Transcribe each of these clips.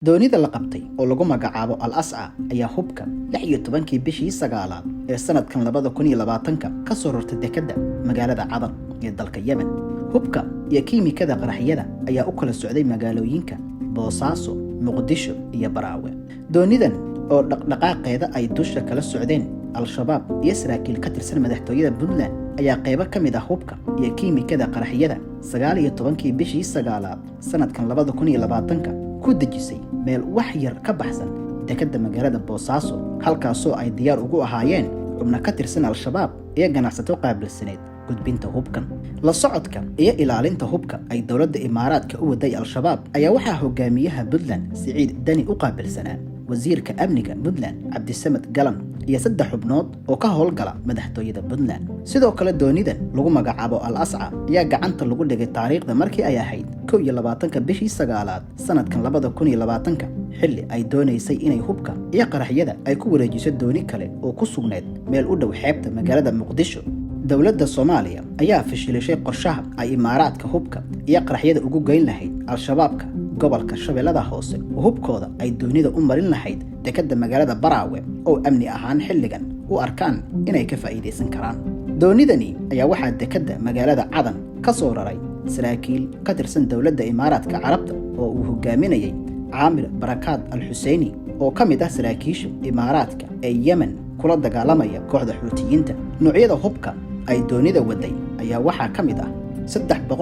doonida la qabtay oo lagu magacaabo Al-Asca ayaa hubka 16 bishii sagaalaad ee sanadkan 2020 ka soo rartay dekedda magaalada Cadan ee dalka Yemen. Hubka iyo kiimikada qaraxyada ayaa u kala socday magaalooyinka Boosaaso, Muqdisho iyo Baraawe. Doonidan oo dhaqdhaqaaqeeda ay dusha kala socdeen Al-Shabaab iyo saraakiil ka tirsan madaxtooyada Puntland ayaa qayb ka mid ah hubka iyo kiimikada qaraxyada 19 bishii sagaalaad sanadkan 2020 ku dejisay meel wax yar ka baxsan dekedda magaalada Boosaaso, halkaasoo ay diyaar ugu ahaayeen xubno ka tirsan Al-Shabaab iyo ganacsato qaabilsaneed gudbinta hubkan. La socodka iyo ilaalinta hubka ay dowladda Imaaraadka u waday Al-Shabaab ayaa waxaa hogaamiyaha Puntland Siciid Dani u qaabilsanaa wasiirka amniga Puntland Cabdisamed Galan iyo 3 xubnood oo ka howlgala madaxtooyada Puntland. Sidoo kale doonidan lagu magacaabo Al-Asca ayaa gacanta lagu dhigay taariikhda markii ay ahayd 21 bishii sagaalaad sanadkan 2020 xilli ay doonaysay inay hubka iyo qaraxyada ay ku wareejiso dooni kale oo ku sugneed meel u dhow xeebta magaalada Muqdisho. dowladda Soomaaliya ayaa fashilisay qorshaha ay Imaaraadka hubka iyo qaraxyada ugu geyn lahayd Al-Shabaabka gobolka Shabeellada Hoose oo hubkooda ay doonida u marin lahayd dekedda magaalada Baraawe oo amni ahaan xilligan u arkaan inay ka faa'iideysan karaan. doonidani ayaa waxaa dekedda magaalada Cadan ka soo raray saraakiil ka tirsan dowladda Imaaraadka Carabta oo uu hogaaminayay Caamir Barakaad Al-Xuseini oo ka mid ah saraakiisha Imaaraadka ee Yemen kula dagaalamaya kooxda Xuutiyiinta. noocyada hubka ay doonida waday ayaa waxaa ka mid ah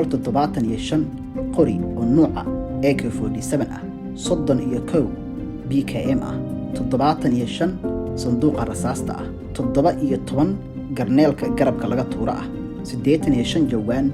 375 qori oo nuuca AK-47 ah, 31 BKM ah, 75 sanduuqa rasaasta ah, 17 garneelka garabka laga tuuro ah, 85 jawaan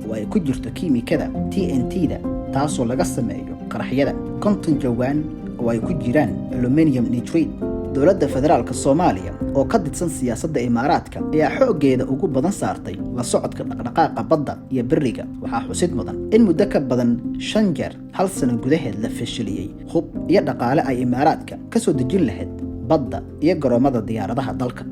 oo ay ku jirto kiimikada TNT-da taasoo laga sameeyo qaraxyada, 50 jawaan oo ay ku jiraan aluminum nitrate. dowladda federaalka Soomaaliya oo ka didsan siyaasadda Imaaraadka ayaa xooggeeda ugu badan saartay la socodka dhaqdhaqaaqa badda iyo bariga. waxaa xusid mudan in muddo ka badan 5 jeer hal sano gudaheed la fashiliyay hub iyo dhaqaale ay Imaaraadka ka soo dejin lahayd badda iyo garoomada diyaaradaha dalka.